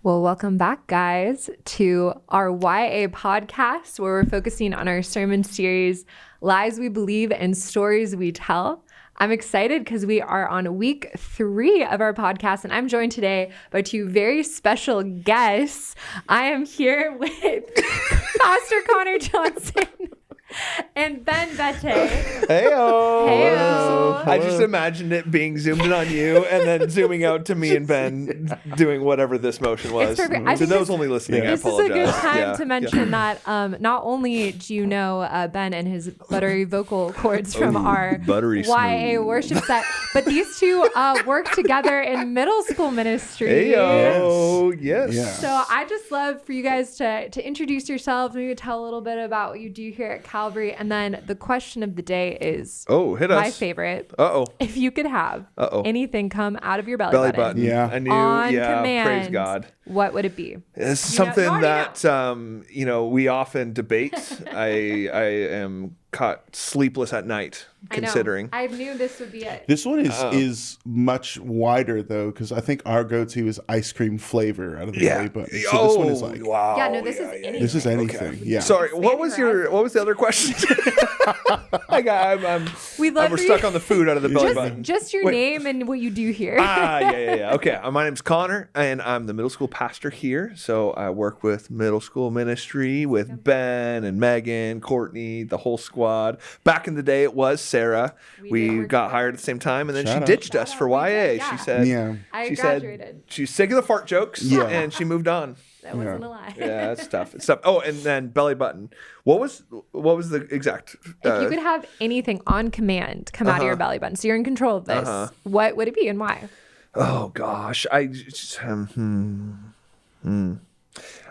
Well, welcome back, guys, to our YA podcast, where we're focusing on our sermon series, Lies We Believe and Stories We Tell. I'm excited because we are on week 3 of our podcast, and I'm joined today by 2 very special guests. I am here with Pastor Connor Johnson and Ben Vette. Heyo. Heyo. I just imagined it being zoomed in on you and then zooming out to me and Ben doing whatever this motion was. It's perfect. To those only listening, I apologize. This is a good time to mention that not only do you know Ben and his buttery vocal cords from our YA worship set, but these two work together in middle school ministry. Heyo. Yes. Yeah. So I just love for you guys to introduce yourselves, maybe tell a little bit about what you do here at Calvary. And then the question of the day is hit us. my favorite. Uh-oh. If you could have anything come out of your belly button. Yeah. I knew. On yeah. command, Praise God. What would it be? It's something that we often debate. I am caught sleepless at night considering. I knew this would be it. This one is much wider though, because I think our go-to is ice cream flavor out of the belly button. So this one is like, wow. Yeah, no, this is anything. this is anything. Okay. Yeah. Sorry, what was the other question? We're stuck on the food out of the belly button. Just your name and what you do here. Yeah. Okay, my name's Connor, and I'm the middle school pastor here. So I work with middle school ministry with Ben and Megan, Courtney, the whole squad. Back in the day, it was Sarah. We got hired at the same time, and then she ditched us for YA. She said, I she graduated. said she's sick of the fart jokes, and she moved on. That wasn't a lie. Yeah, it's tough. It's tough. Oh, and then belly button. What was the exact? If you could have anything on command come out of your belly button, so you're in control of this, what would it be and why? Oh gosh, I just,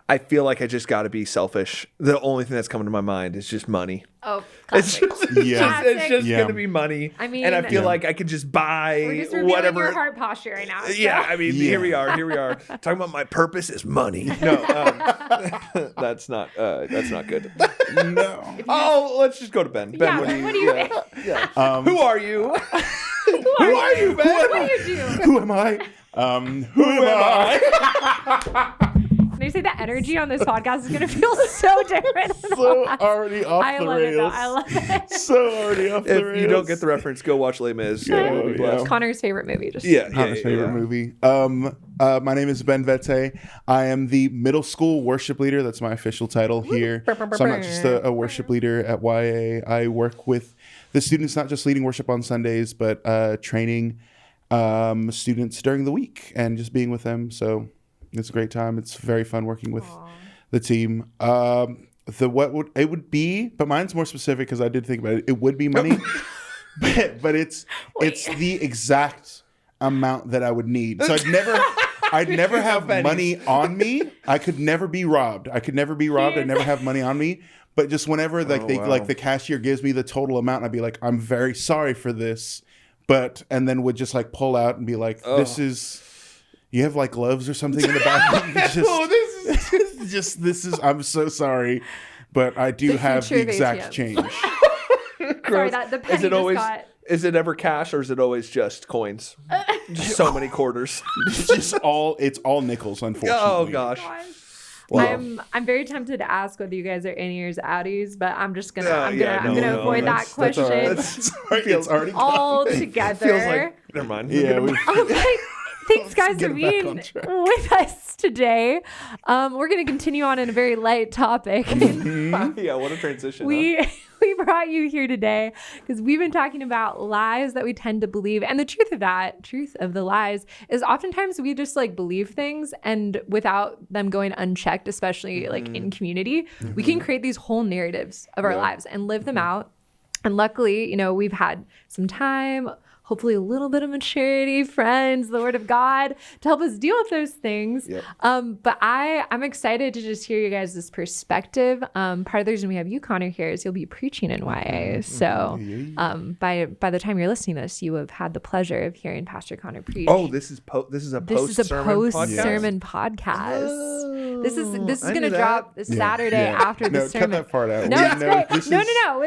I feel like I just got to be selfish. The only thing that's coming to my mind is just money. Oh, It's classic. just gonna be money. I mean, and I feel like I could just buy we're just revealing whatever. your heart posture right now. So. Yeah, I mean, here we are. Talking about my purpose is money. No, that's not good. No. Oh, let's just go to Ben. Ben, what do you think? Who are you? Who are you, Ben? What do you do? Who am I? Who am I? They say the energy on this podcast is going to feel so different. So already off the rails. I love it. So already off the rails. If you don't get the reference, go watch Les Mis. Yeah. Connor's favorite movie. Connor's favorite movie. My name is Ben Vette. I am the middle school worship leader. That's my official title here. So I'm not just a worship leader at YA. I work with the students, not just leading worship on Sundays, but training students during the week and just being with them. So it's a great time. It's very fun working with the team. What would it be? But mine's more specific because I did think about it. It would be money, but it's the exact amount that I would need. So I'd never have money on me. I could never be robbed. I'd never have money on me. But just whenever the cashier gives me the total amount, I'd be like, I'm very sorry for this, and then would just like pull out and be like, this is. You have like gloves or something in the back. This is. I'm so sorry, but I do have the exact change. Sorry, the penny Is it ever cash or is it always just coins? Just so many quarters. It's all nickels, unfortunately. Oh gosh. Wow. I'm very tempted to ask whether you guys are innies or outies, but I'm just gonna avoid that question. It's already altogether. Feels like never mind. Yeah. Thanks, guys, for being with us today. We're going to continue on in a very light topic. Yeah, what a transition. We brought you here today because we've been talking about lies that we tend to believe. And the truth of the lies is oftentimes we just like believe things and without them going unchecked, especially like in community, we can create these whole narratives of our lives and live them out. And luckily, we've had some time, hopefully a little bit of maturity, friends, the word of God to help us deal with those things. Yep. But I'm excited to just hear you guys' perspective. Part of the reason we have you, Connor, here is you'll be preaching in YA. So by the time you're listening to this, you have had the pleasure of hearing Pastor Connor preach. Oh, this is a post-sermon podcast. This is I gonna knew drop that. this Saturday after the No, sermon. cut that part out. No, We it's know great. this No, is- no.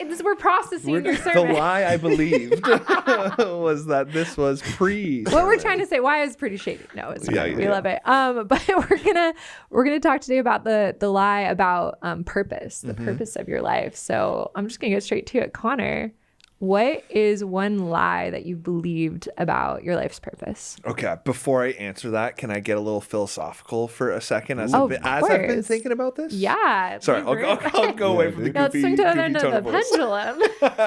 This we're processing your The sermon. lie I believed was that this was pre. What we're trying to say, why is pretty shady. No, it's Yeah, fine. yeah, We yeah. love it. But we're gonna talk today about the lie about purpose, the purpose of your life. So I'm just gonna get straight to it. Connor, what is one lie that you believed about your life's purpose? Okay, before I answer that, can I get a little philosophical for a second as Of I've been course. thinking about this? Yeah. Sorry, I'll go away from the dude. Now let's goofy, swing to the goofy end of tone the of voice. pendulum.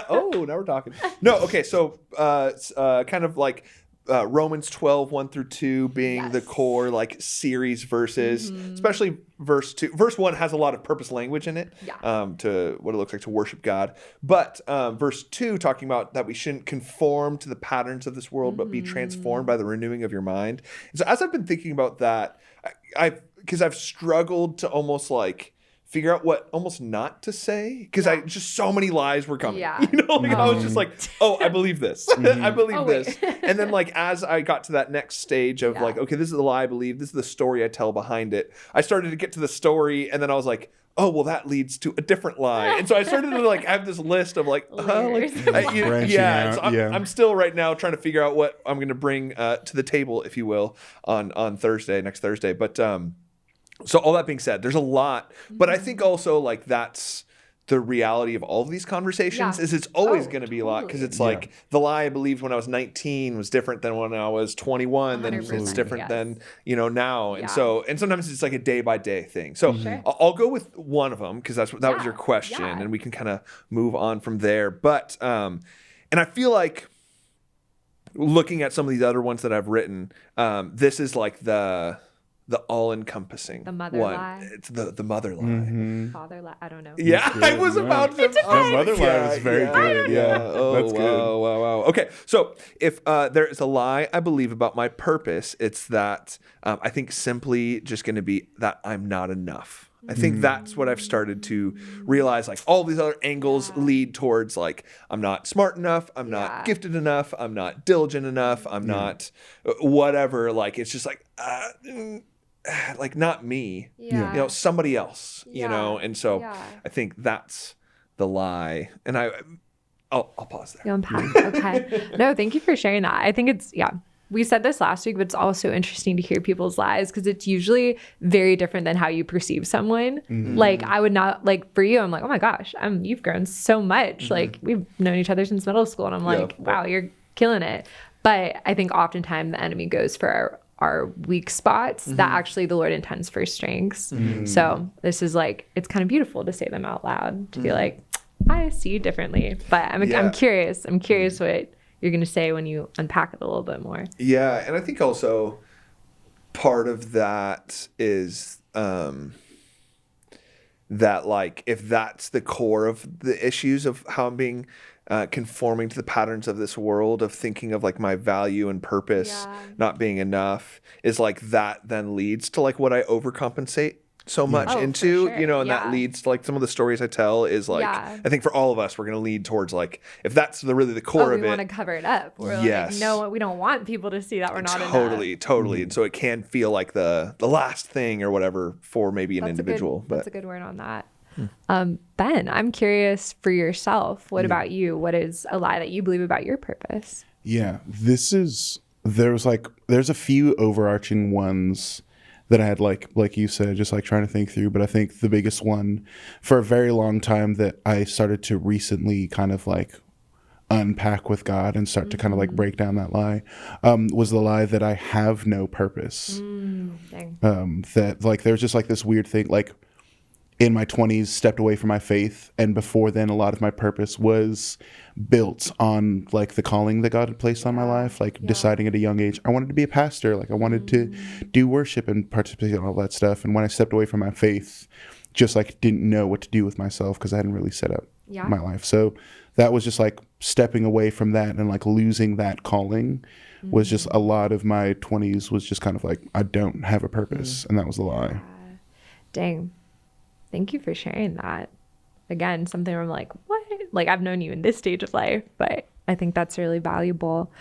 Oh, now we're talking. No, okay, so kind of like Romans 12, 1 through 2 being the Yes. core like series verses, especially verse 2. Verse 1 has a lot of purpose language in it to what it looks like to worship God. But verse 2 talking about that we shouldn't conform to the patterns of this world, but be transformed by the renewing of your mind. And so as I've been thinking about that, because I've struggled to almost like figure out what almost not to say because I just so many lies were coming. Yeah. You know, like I was just like, oh, I believe this. I believe Oh, wait. this. And then like as I got to that next stage of like, okay, this is the lie I believe, this is the story I tell behind it. I started to get to the story and then I was like, oh, well, that leads to a different lie. And so I started to like have this list of like, Layers of Branching and so out, yeah. I'm still right now trying to figure out what I'm going to bring to the table, if you will, on next Thursday. But so all that being said, there's a lot, but I think also like that's the reality of all of these conversations is it's always going to be a lot because it's like the lie I believed when I was 19 was different than when I was 21, then it's 100%, different than, now. And Yeah. so, and sometimes it's like a day by day thing. So I'll go with one of them because that was your question and we can kind of move on from there. But, and I feel like looking at some of these other ones that I've written, this is like the all-encompassing The mother one. lie. It's the mother lie. Father lie. I don't know. Yeah, I was about to. The mother lie was very good. Yeah, Oh, that's wow, good. wow. Okay, so if there is a lie I believe about my purpose, it's that I think simply just going to be that I'm not enough. I think that's what I've started to realize. Like all these other angles lead towards like I'm not smart enough, I'm not gifted enough, I'm not diligent enough, I'm not whatever. Like it's just like not me. Yeah. Somebody else. Yeah. And so Yeah. I think that's the lie. And I'll pause there. You unpack. Okay. No, thank you for sharing that. I think it's, we said this last week, but it's also interesting to hear people's lies because it's usually very different than how you perceive someone. Like I would not like for you, I'm like, oh my gosh, you've grown so much. Like we've known each other since middle school. And I'm like, wow, you're killing it. But I think oftentimes the enemy goes for our weak spots that actually the Lord intends for strengths. So this is like, it's kind of beautiful to say them out loud, to be like, I see you differently. But I'm curious. I'm curious what you're going to say when you unpack it a little bit more. Yeah. And I think also part of that is that like, if that's the core of the issues of how I'm being conforming to the patterns of this world of thinking of like my value and purpose not being enough is like that then leads to like what I overcompensate so much into, for sure. and that leads to like some of the stories I tell is like, I think for all of us, we're going to lead towards like, if that's really the core of we it. want to cover it up. We're Yes. like, no, we don't want people to see that we're not Totally. enough. And so it can feel like the last thing or whatever for maybe an individual. That's a good word on that. Ben, I'm curious for yourself. What about you? What is a lie that you believe about your purpose? Yeah, there's a few overarching ones that I had like you said, just like trying to think through. But I think the biggest one for a very long time that I started to recently kind of like unpack with God and start to kind of like break down that lie was the lie that I have no purpose. Dang. That like there's just like this weird thing like in my 20s stepped away from my faith, and before then a lot of my purpose was built on like the calling that God had placed on my life, like deciding at a young age I wanted to be a pastor, like I wanted to do worship and participate in all that stuff. And when I stepped away from my faith, just like didn't know what to do with myself because I hadn't really set up my life. So that was just like stepping away from that and like losing that calling was just a lot of my 20s was just kind of like I don't have a purpose, and that was the lie. Dang. Thank you for sharing that. Again, something where I'm like, what? Like I've known you in this stage of life, but I think that's really valuable.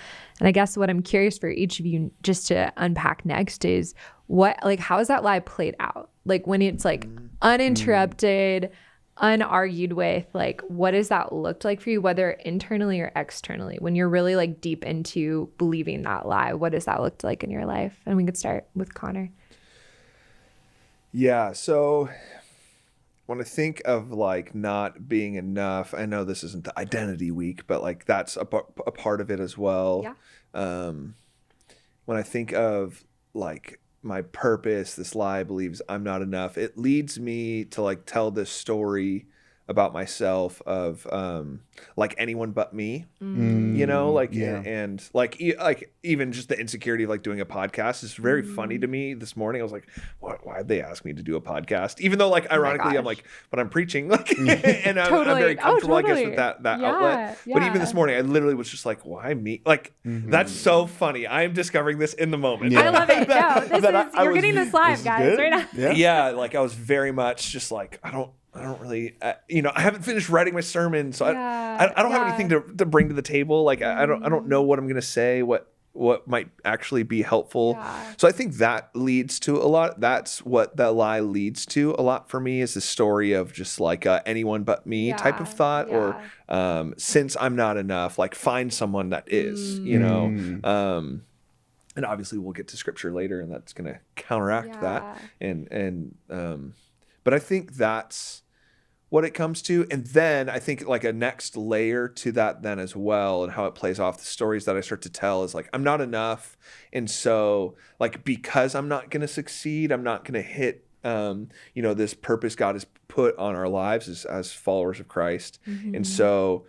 And I guess what I'm curious for each of you just to unpack next is how has that lie played out? Like when it's like uninterrupted, unargued with, like what does that look like for you, whether internally or externally, when you're really like deep into believing that lie? What does that look like in your life? And we could start with Connor. Yeah, so when I think of like not being enough, I know this isn't the identity week, but like that's a part of it as well. Yeah. When I think of like my purpose, this lie believes I'm not enough, it leads me to like tell this story about myself of like anyone but me, you know, like and like even just the insecurity of like doing a podcast is very funny to me. This morning I was like, why'd they ask me to do a podcast, even though like ironically I'm like, but I'm preaching, like and I'm very comfortable I guess with that outlet. But even this morning I literally was just like, why me? Like that's so funny. I'm discovering this in the moment. I love it. No, this is you're getting this live, guys, right now. Yeah, like I was very much just like I don't really, you know, I haven't finished writing my sermon, so I don't have anything to bring to the table. Like I don't know what I'm gonna say, what might actually be helpful. Yeah. So I think that leads to a lot. That's what that lie leads to a lot for me, is the story of just like anyone but me type of thought, or since I'm not enough, like find someone that is, you know. And obviously we'll get to scripture later, and that's gonna counteract that. But I think that's what it comes to. And then I think like a next layer to that then as well, and how it plays off the stories that I start to tell is like, I'm not enough. And so like, because I'm not going to succeed, I'm not going to hit, you know, this purpose God has put on our lives as followers of Christ. And so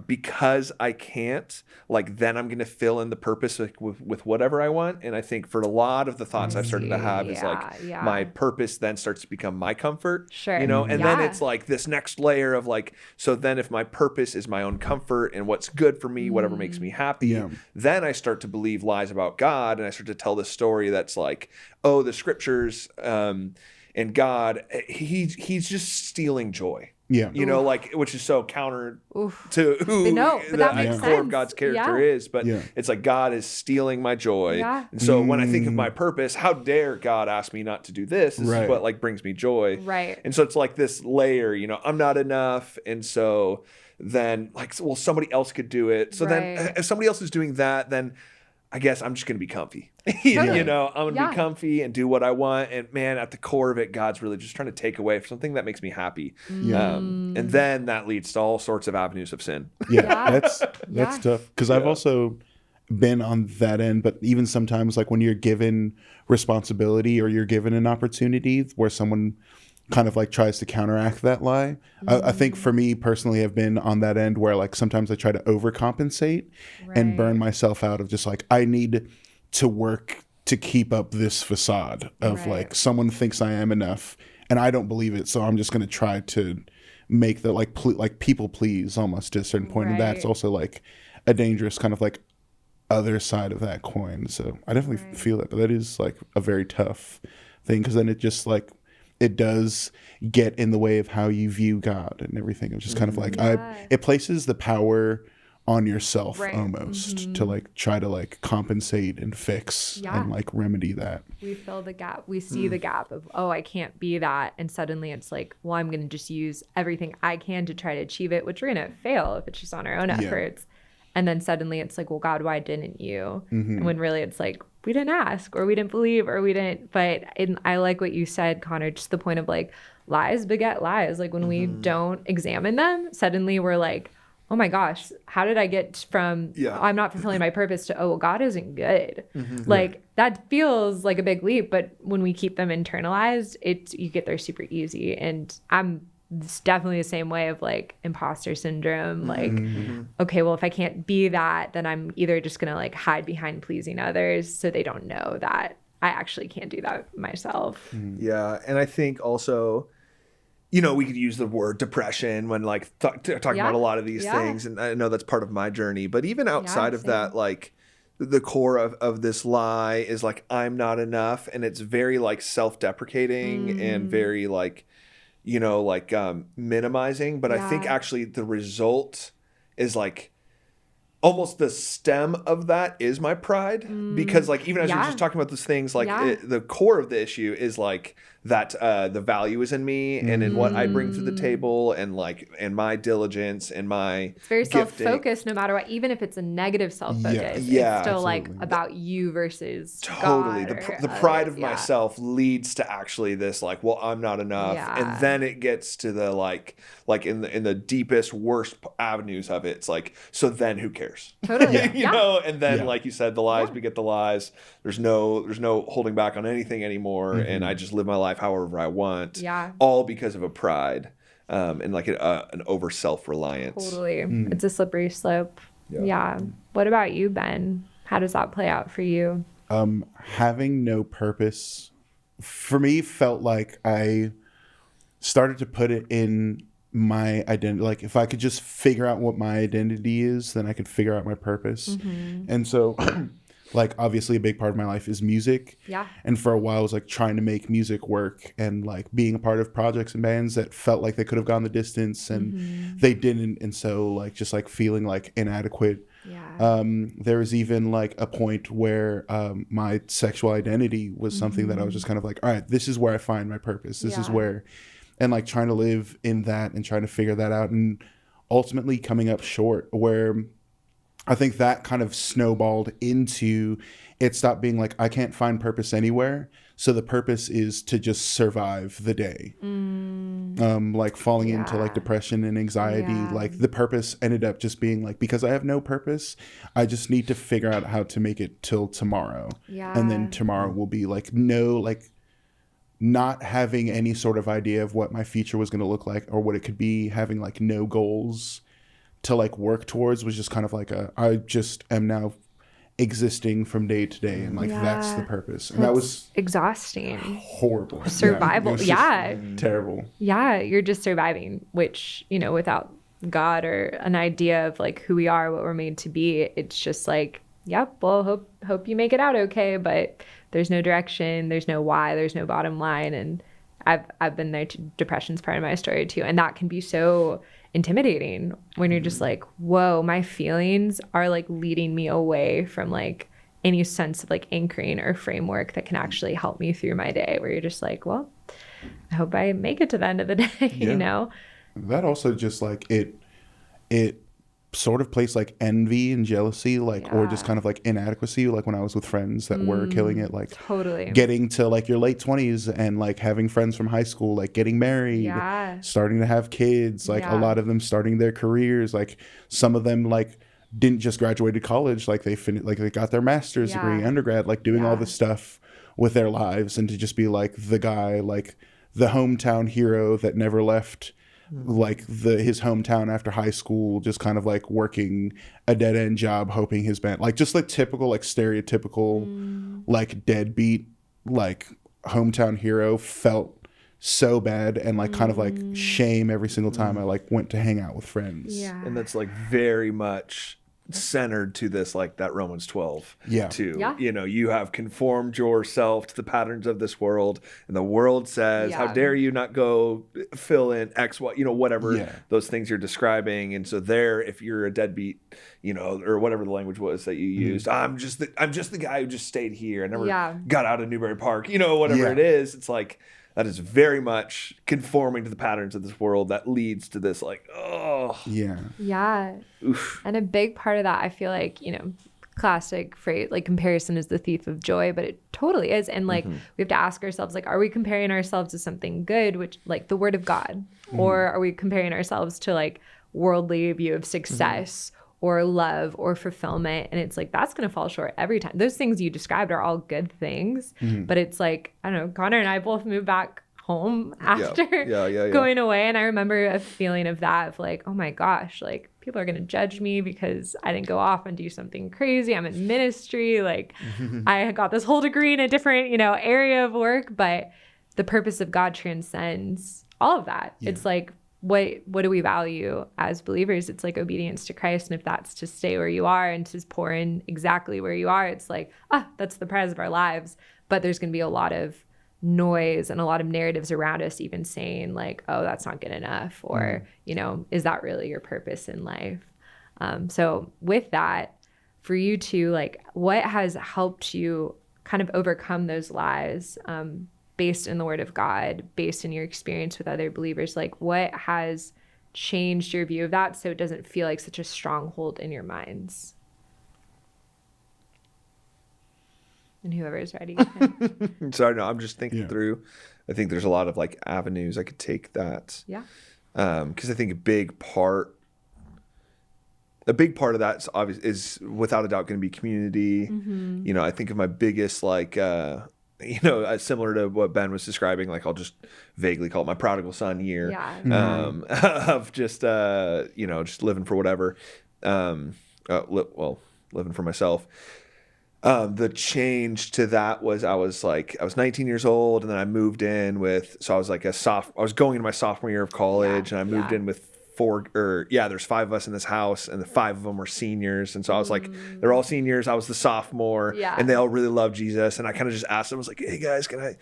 because I can't, like, then I'm going to fill in the purpose with whatever I want. And I think for a lot of the thoughts I've started to have is like my purpose then starts to become my comfort, you know, and then it's like this next layer of like, so then if my purpose is my own comfort and what's good for me, whatever makes me happy, then I start to believe lies about God. And I start to tell this story that's like, oh, the scriptures, and God, he's just stealing joy. Yeah. You know, like, which is so counter to who the core of God's character is. But it's like, God is stealing my joy. Yeah. And so when I think of my purpose, how dare God ask me not to do this? This is what like brings me joy. Right. And so it's like this layer, you know, I'm not enough. And so then like, well, somebody else could do it. So then if somebody else is doing that, then I guess I'm just going to be comfy, you know, I'm going to be comfy and do what I want. And man, at the core of it, God's really just trying to take away something that makes me happy. And then that leads to all sorts of avenues of sin. That's tough. Cause I've also been on that end, but even sometimes like when you're given responsibility or you're given an opportunity where someone kind of like tries to counteract that lie. I think for me personally, I've been on that end where like sometimes I try to overcompensate and burn myself out of just like, I need to work to keep up this facade of like someone thinks I am enough and I don't believe it. So I'm just going to try to make the like people please almost to a certain point. And that's also like a dangerous kind of like other side of that coin. So I definitely feel that, but that is like a very tough thing. Cause then it just like, it does get in the way of how you view God and everything. It's just kind of like, it places the power on yourself almost to like try to like compensate and fix and like remedy that. We fill the gap. We see the gap of, oh, I can't be that. And suddenly it's like, well, I'm going to just use everything I can to try to achieve it, which we're going to fail if it's just on our own efforts. And then suddenly it's like, well, God, why didn't you? And when really it's like, we didn't ask or we didn't believe or we didn't. But I like what you said, Connor, just the point of like lies beget lies. Like when we don't examine them, suddenly we're like, oh my gosh, how did I get from I'm not fulfilling my purpose to, oh, well, God isn't good. Like that feels like a big leap. But when we keep them internalized, you get there super easy. And it's definitely the same way of like imposter syndrome. Like, okay, well, if I can't be that, then I'm either just going to like hide behind pleasing others so they don't know that I actually can't do that myself. Yeah. And I think also, you know, we could use the word depression when like talking about a lot of these things. And I know that's part of my journey, but even outside of that, like the core of this lie is like, I'm not enough. And it's very like self-deprecating and very like, you know, like minimizing. But I think actually the result is like almost the stem of that is my pride, because like even as you're just talking about those things, like the core of the issue is like that the value is in me and in what I bring to the table, and like and my diligence and my it's very gifting. self-focused no matter what, even if it's a negative self-focus. It's still absolutely. like about you versus Totally. God The or pride others. of myself leads to actually this like, well, I'm not enough. And then it gets to the like in the deepest, worst avenues of it. It's like, so then who cares? Totally. you know, and then like you said, the lies beget the lies. There's no holding back on anything anymore. And I just live my life however I want. Yeah. All because of a pride. And like an over self-reliance. Totally. It's a slippery slope. Yeah. What about you, Ben? How does that play out for you? Having no purpose for me felt like I started to put it in my identity. Like if I could just figure out what my identity is, then I could figure out my purpose. And so like obviously a big part of my life is music. Yeah. And for a while I was like trying to make music work and like being a part of projects and bands that felt like they could have gone the distance and they didn't. And so like just like feeling like inadequate. Yeah. There was even like a point where my sexual identity was something that I was just kind of like, all right, this is where I find my purpose. This is where, and like trying to live in that and trying to figure that out and ultimately coming up short, where I think that kind of snowballed into it stopped being like, I can't find purpose anywhere. So the purpose is to just survive the day. Like falling into like depression and anxiety. Like the purpose ended up just being like, because I have no purpose, I just need to figure out how to make it till tomorrow. And then tomorrow will be like, no, like not having any sort of idea of what my future was going to look like or what it could be, having like no goals to like work towards was just kind of like I just am now existing from day to day, and like that's the purpose. And that was exhausting. Horrible. Survival. Terrible. Yeah, you're just surviving, which, you know, without God or an idea of like who we are, what we're made to be, it's just like, yep, well, hope you make it out okay, but there's no direction, there's no why, there's no bottom line. And I've been there too. Depression's part of my story too, and that can be so intimidating when you're just like, whoa, my feelings are like leading me away from like any sense of like anchoring or framework that can actually help me through my day, where you're just like, well, I hope I make it to the end of the day. You know, that also just like it sort of placed like envy and jealousy, like or just kind of like inadequacy, like when I was with friends that were killing it, like totally getting to like your late 20s and like having friends from high school like getting married, starting to have kids, like a lot of them starting their careers, like some of them like didn't just graduate college, like they finished, like they got their master's degree, undergrad, like doing all this stuff with their lives, and to just be like the guy, like the hometown hero that never left like his hometown after high school, just kind of like working a dead end job, hoping his band, like just like typical, like stereotypical, like deadbeat, like hometown hero, felt so bad and like kind of like shame every single time I like went to hang out with friends. And that's like very much centered to this, like that Romans 12 too. You know, you have conformed yourself to the patterns of this world, and the world says, how dare you not go fill in X, Y, you know, whatever those things you're describing. And so there, if you're a deadbeat, you know, or whatever the language was that you used, I'm just the guy who just stayed here and never got out of Newbury Park, you know, whatever it is. It's like, that is very much conforming to the patterns of this world that leads to this, like, Oof. And a big part of that, I feel like, you know, classic phrase, like comparison is the thief of joy, but it totally is. And like, we have to ask ourselves, like, are we comparing ourselves to something good, which like the word of God, or are we comparing ourselves to like worldly view of success or love or fulfillment? And it's like, that's going to fall short every time. Those things you described are all good things, but it's like, I don't know, Connor and I both moved back home after going away. And I remember a feeling of that, of like, oh my gosh, like people are going to judge me because I didn't go off and do something crazy. I'm in ministry. Like I got this whole degree in a different, you know, area of work, but the purpose of God transcends all of that. It's like, what do we value as believers? It's like obedience to Christ. And if that's to stay where you are and to pour in exactly where you are, it's like, that's the prize of our lives. But there's going to be a lot of noise and a lot of narratives around us even saying like, oh, that's not good enough, or you know, is that really your purpose in life? So with that, for you to like, what has helped you kind of overcome those lies, based in the Word of God, based in your experience with other believers? Like, what has changed your view of that so it doesn't feel like such a stronghold in your minds? And whoever's ready. Sorry, no, I'm just thinking through. I think there's a lot of like avenues I could take that. Yeah. Because I think a big part of that is obvious, is without a doubt going to be community. You know, I think of my biggest like similar to what Ben was describing, like I'll just vaguely call it my prodigal son year. Of just just living for whatever, living for myself. The change to that was I was 19 years old, and then I moved in with, so I was like I was going into my sophomore year of college, and I moved in with there's 5 of us in this house, and the 5 of them were seniors. And so I was like, they're all seniors. I was the sophomore, and they all really loved Jesus. And I kind of just asked them, I was like, hey guys, can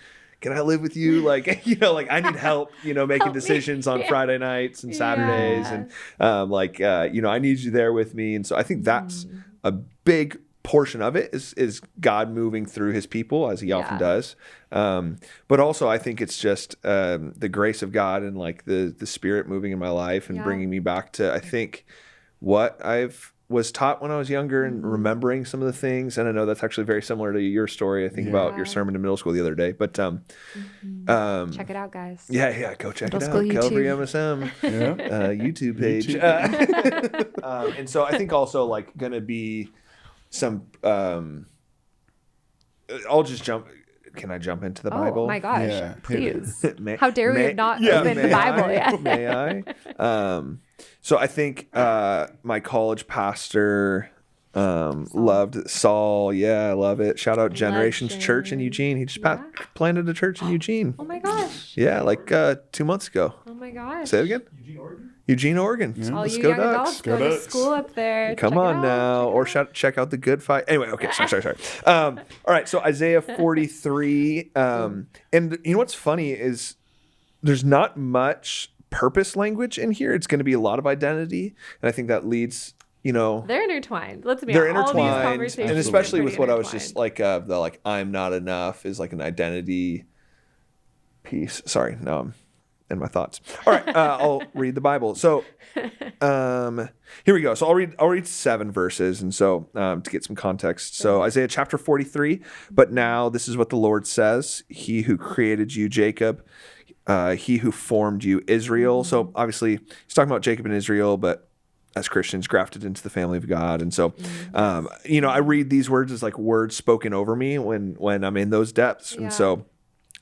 I live with you? Like, I need help, making decisions on Friday nights and Saturdays. And, I need you there with me. And so I think that's a big portion of it is God moving through his people, as he often does. But also I think it's just the grace of God and like the Spirit moving in my life and bringing me back to, I think, what I've was taught when I was younger and remembering some of the things. And I know that's actually very similar to your story. I think about your sermon in middle school the other day, but check it out, guys. Yeah, go check Middle it school out. YouTube. Calvary MSM YouTube page. And so I think also like gonna be some I'll just jump. Can I jump into the Bible? Oh my gosh, please. How dare we have not opened the Bible yet? May I? So I think my college pastor loved Saul. Yeah, I love it. Shout out Generations Church in Eugene. He just planted a church in Eugene. Oh my gosh. Yeah, like 2 months ago. Oh my gosh. Say it again. Eugene, Oregon. Yeah. All Let's you go young Ducks. adults go to school up there. Come on now. Or check out the Good Fight. Anyway, okay, sorry. All right, so Isaiah 43. And you know what's funny is there's not much purpose language in here. It's going to be a lot of identity. And I think that leads, they're intertwined. Let's be they're honest. intertwined. All these conversations And especially are with what I was intertwined. just like, the like, I'm not enough is like an identity piece. Sorry, no, I'm in my thoughts. All right, I'll read the Bible. So here we go. So I'll read 7 verses, and so to get some context. So Isaiah chapter 43. But now this is what the Lord says: He who created you, Jacob, he who formed you, Israel. So obviously he's talking about Jacob and Israel, but as Christians grafted into the family of God. And so, I read these words as like words spoken over me when I'm in those depths. And so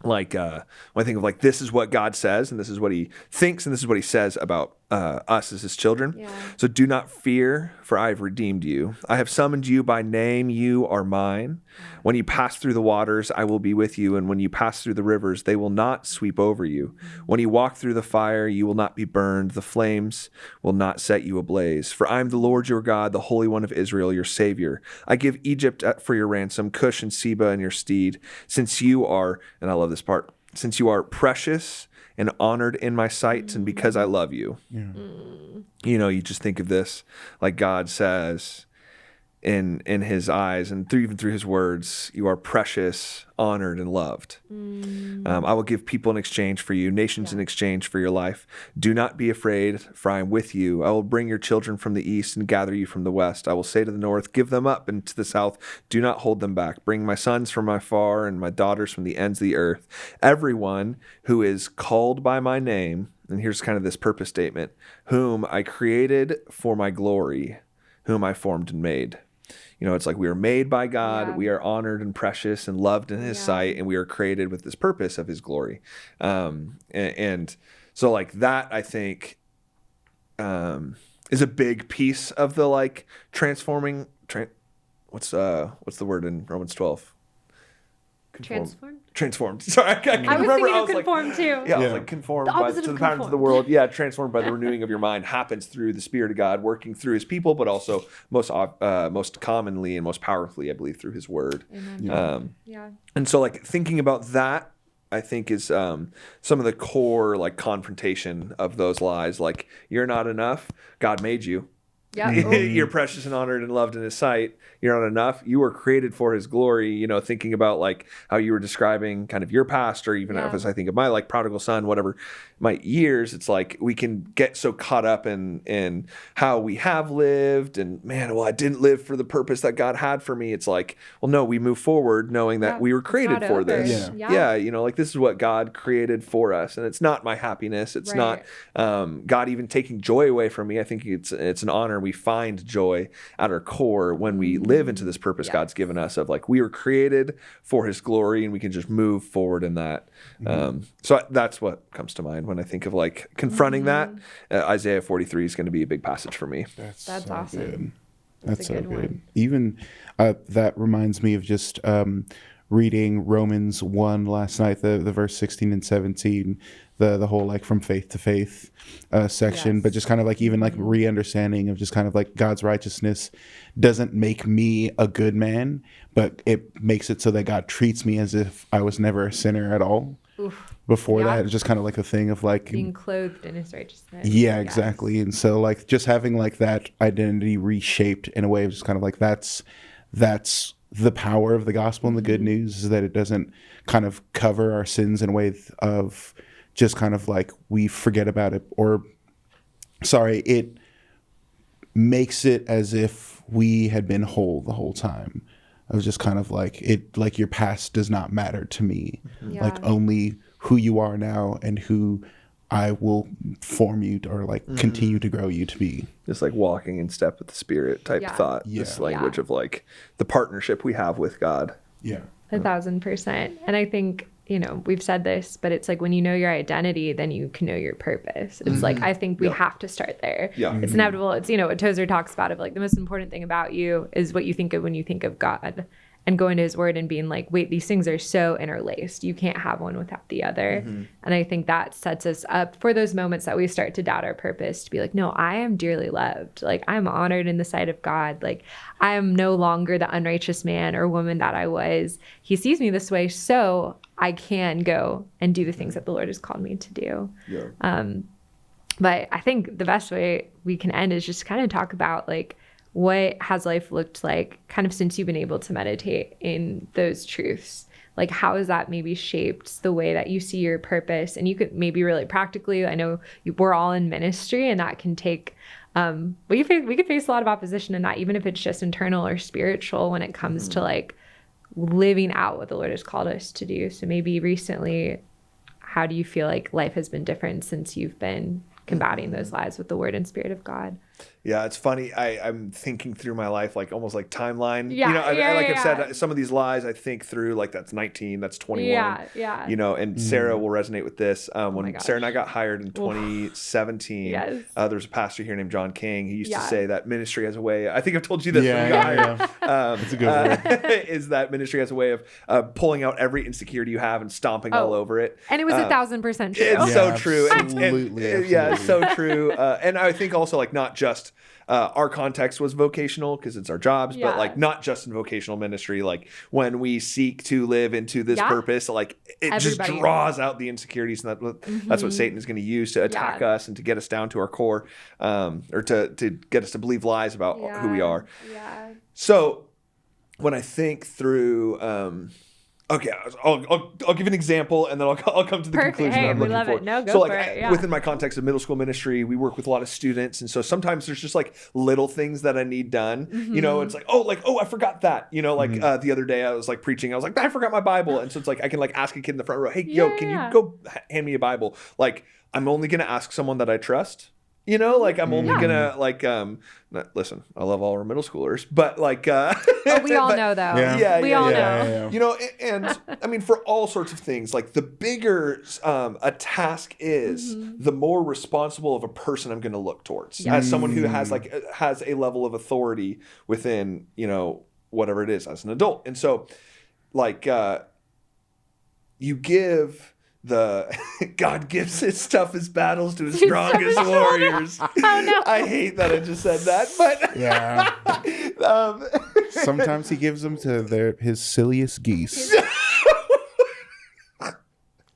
like when I think of like, this is what God says, and this is what he thinks, and this is what he says about us as his children. So do not fear, for I have redeemed you. I have summoned you by name. You are mine. When you pass through the waters, I will be with you. And when you pass through the rivers, they will not sweep over you. When you walk through the fire, you will not be burned. The flames will not set you ablaze. For I am the Lord your God, the Holy One of Israel, your Savior. I give Egypt for your ransom, Cush and Seba and your steed. Since you are, and I love this part, since you are precious and honored in my sight, and because I love you. You just think of this, like God says in his eyes and even through his words, you are precious, honored, and loved. I will give people in exchange for you, nations in exchange for your life. Do not be afraid, for I am with you. I will bring your children from the east and gather you from the west. I will say to the north, give them up, and to the south, do not hold them back. Bring my sons from afar and my daughters from the ends of the earth. Everyone who is called by my name, and here's kind of this purpose statement, whom I created for my glory, whom I formed and made. It's like we are made by God. We are honored and precious and loved in his sight, and we are created with this purpose of his glory. And so like that, I think, is a big piece of the like transforming, what's the word in Romans 12? Transformed. Sorry, I couldn't remember. I was conformed too. Yeah, I was like conformed to the patterns of the world. Yeah, transformed by the renewing of your mind happens through the Spirit of God working through his people, but also most commonly and most powerfully, I believe, through his word. And so like thinking about that, I think is some of the core like confrontation of those lies. Like, you're not enough. God made you. Yeah. You're precious and honored and loved in his sight. You're not enough. You were created for his glory. You know, thinking about like how you were describing kind of your past, or even as I think of my like prodigal son, whatever my years, it's like we can get so caught up in how we have lived, and man, well, I didn't live for the purpose that God had for me. It's like, well, no, we move forward knowing that we were created for this. Yeah, you know, like this is what God created for us, and it's not my happiness. It's not God even taking joy away from me. I think it's an honor. We find joy at our core when we live into this purpose God's given us of like we were created for his glory, and we can just move forward in that. So that's what comes to mind when I think of like confronting that. Isaiah 43 is going to be a big passage for me. That's so awesome. Good. That's so good. One. Even that reminds me of just reading Romans 1 last night, the verse 16 and 17, the whole like from faith to faith section, but just kind of like even like re-understanding of just kind of like God's righteousness doesn't make me a good man, but it makes it so that God treats me as if I was never a sinner at all. Before that, it's just kind of like a thing of like being clothed in his righteousness. Yeah, exactly. And so like just having like that identity reshaped in a way of just kind of like that's the power of the gospel and the good news is that it doesn't kind of cover our sins in a way of just kind of like we forget about it, or it makes it as if we had been whole the whole time. I was just kind of like it, like your past does not matter to me. Like only who you are now and who I will form you or like continue to grow you to be. Just like walking in step with the Spirit type thought. This language of like the partnership we have with God. Yeah. 1,000%. And I think, you know, we've said this, but it's like when you know your identity, then you can know your purpose. It's like, I think we have to start there. It's inevitable. It's, you know, what Tozer talks about of like the most important thing about you is what you think of when you think of God, and going to his word and being like, wait, these things are so interlaced. You can't have one without the other. And I think that sets us up for those moments that we start to doubt our purpose, to be like, no, I am dearly loved. Like I'm honored in the sight of God. Like I am no longer the unrighteous man or woman that I was. He sees me this way, so I can go and do the things that the Lord has called me to do. But I think the best way we can end is just kind of talk about like, what has life looked like kind of since you've been able to meditate in those truths? Like how has that maybe shaped the way that you see your purpose? And you could maybe really practically, I know we're all in ministry, and that can take, we could face a lot of opposition in that, even if it's just internal or spiritual when it comes to like living out what the Lord has called us to do. So maybe recently, how do you feel like life has been different since you've been combating those lies with the word and Spirit of God? Yeah, it's funny. I'm thinking through my life, like almost like timeline. I've said, some of these lies I think through, like that's 19, that's 21. You know, and Sarah will resonate with this. When Sarah and I got hired in 2017, there was a pastor here named John King. He used to say that ministry has a way. I think I've told you this. When we got hired. It's a good word. Is that ministry has a way of pulling out every insecurity you have and stomping all over it. And it was 1,000% true. It's so true. Absolutely. Yeah, it's so true. And I think also like not just our context was vocational because it's our jobs, but like not just in vocational ministry. Like when we seek to live into this purpose, like it just draws out the insecurities, and that's what Satan is going to use to attack us and to get us down to our core, or to get us to believe lies about who we are. So when I think through, okay, I'll give an example, and then I'll come to the conclusion hey, I'm we looking love for. It. No, go so like for it. within my context of middle school ministry, we work with a lot of students, and so sometimes there's just like little things that I need done. You know, it's like I forgot that. You know, like the other day I was like preaching, I was like, I forgot my Bible, and so it's like I can like ask a kid in the front row, hey, can you go hand me a Bible? Like I'm only gonna ask someone that I trust. You know, like I'm only gonna like listen, I love all our middle schoolers, but like we all know though. We all know. You know, and I mean for all sorts of things, like the bigger a task is, the more responsible of a person I'm gonna look towards as someone who has a level of authority within, you know, whatever it is as an adult. And so like you give God gives his toughest battles to his strongest warriors. Oh no! I hate that I just said that, but sometimes he gives them to his silliest geese.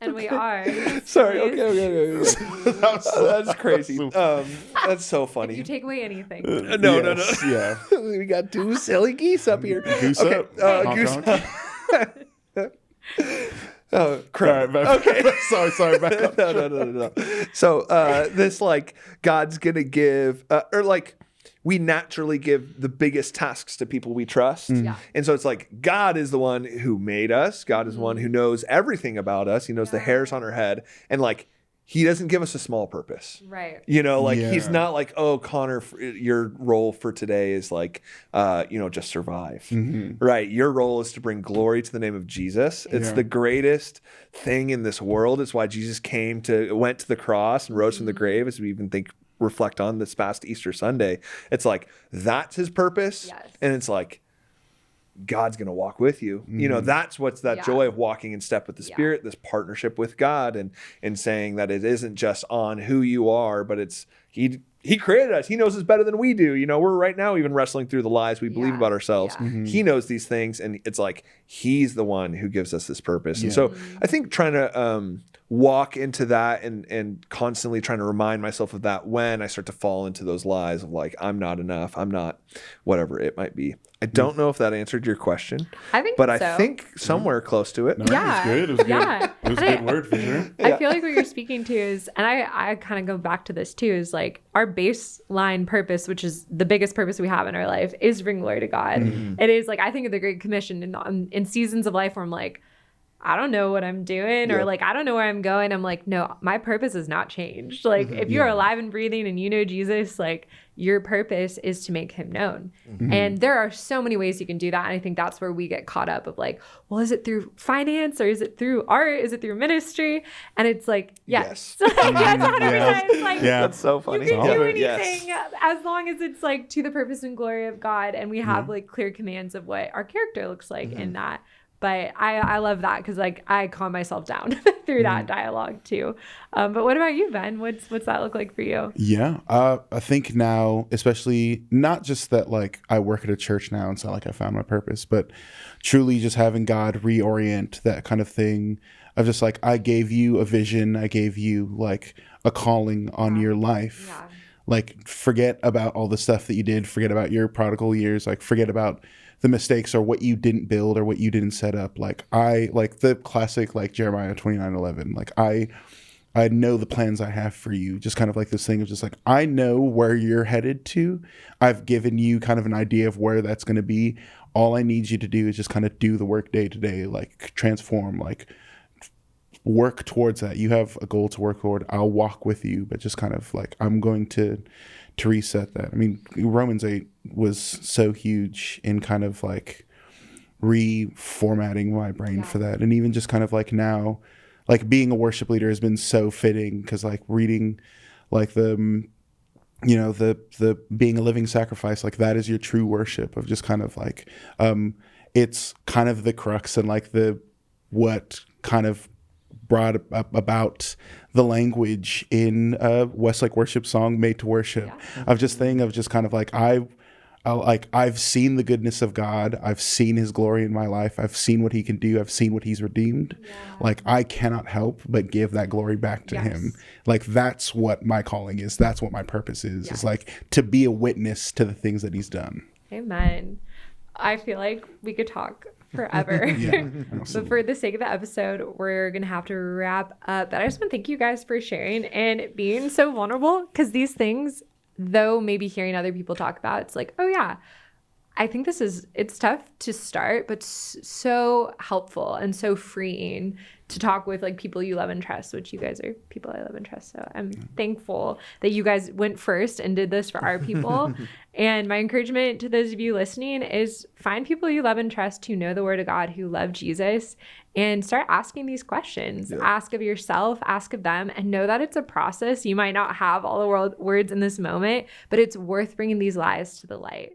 And than we are. Sorry. Okay. That's crazy. That's so funny. If you take away anything. No. Yeah. We got two silly geese up here. Goose Okay, up. Honk, goose. honk. Oh, crap. All right, Okay. sorry. Back up. No. So this like God's gonna give or like we naturally give the biggest tasks to people we trust. Yeah. And so it's like God is the one who made us. God is the one who knows everything about us. He knows the hairs on our head. And like he doesn't give us a small purpose. Right. You know, like he's Yeah. not like, oh, Connor, your role for today is like, just survive. Right. Your role is to bring glory to the name of Jesus. It's Yeah. the greatest thing in this world. It's why Jesus went to the cross and rose from the grave, as we even reflect on this past Easter Sunday. It's like, that's his purpose. Yes. And it's like, God's going to walk with you. You know, that's what's that joy of walking in step with the Spirit, this partnership with God, and saying that it isn't just on who you are, but it's he created us. He knows us better than we do. You know, we're right now even wrestling through the lies we believe about ourselves. Yeah. He knows these things, and it's like he's the one who gives us this purpose. And so I think trying to walk into that and constantly trying to remind myself of that when I start to fall into those lies of like, I'm not enough, I'm not whatever it might be. I don't know if that answered your question, I think but so. I think somewhere close to it. No, Yeah. It was good. Yeah. It was a And good word for sure. I feel like what you're speaking to is, and I kind of go back to this too, is like our baseline purpose, which is the biggest purpose we have in our life, is to bring glory to God. It is like, I think of the Great Commission in seasons of life where I'm like, I don't know what I'm doing, or like, I don't know where I'm going. I'm like, no, my purpose has not changed. Like, if you're alive and breathing and you know Jesus, like, your purpose is to make him known. And there are so many ways you can do that. And I think that's where we get caught up of like, well, is it through finance, or is it through art? Is it through ministry? And it's like, yes. That's 100%. It's like, That's so funny. you can do anything Yes. as long as it's like to the purpose and glory of God. And we have like clear commands of what our character looks like in that. But I love that because like I calm myself down through that dialogue too. But what about you, Ben? What's that look like for you? Yeah, I think now, especially not just that like I work at a church now and it's not like I found my purpose, but truly just having God reorient that kind of thing of just like, I gave you a vision, I gave you like a calling on your life. Yeah. Like forget about all the stuff that you did, forget about your prodigal years, like forget about the mistakes or what you didn't build or what you didn't set up. Like I like the classic like Jeremiah 29:11. Like I know the plans I have for you. Just kind of like this thing of just like, I know where you're headed to. I've given you kind of an idea of where that's going to be. All I need you to do is just kind of do the work day to day, like transform, like work towards that. You have a goal to work toward. I'll walk with you, but just kind of like, I'm going to reset that. I mean, Romans 8 was so huge in kind of like reformatting my brain for that. And even just kind of like now, like being a worship leader has been so fitting because like reading like the being a living sacrifice, like that is your true worship of just kind of like, it's kind of the crux and like what kind of brought up about the language in Westlake worship song Made to Worship of just kind of like I've seen the goodness of God, I've seen his glory in my life, I've seen what he can do, I've seen what he's redeemed. Like I cannot help but give that glory back to him. Like that's what my calling is, that's what my purpose is. It's like to be a witness to the things that he's done. Amen. I feel like we could talk forever. But for the sake of the episode, we're going to have to wrap up. But I just want to thank you guys for sharing and being so vulnerable, because these things, though maybe hearing other people talk about, it's like, oh yeah, I think it's tough to start, but so helpful and so freeing to talk with like people you love and trust, which you guys are people I love and trust. So I'm thankful that you guys went first and did this for our people. And my encouragement to those of you listening is find people you love and trust who know the word of God, who love Jesus, and start asking these questions. Ask of yourself, ask of them, and know that it's a process. You might not have all the words in this moment, but it's worth bringing these lies to the light.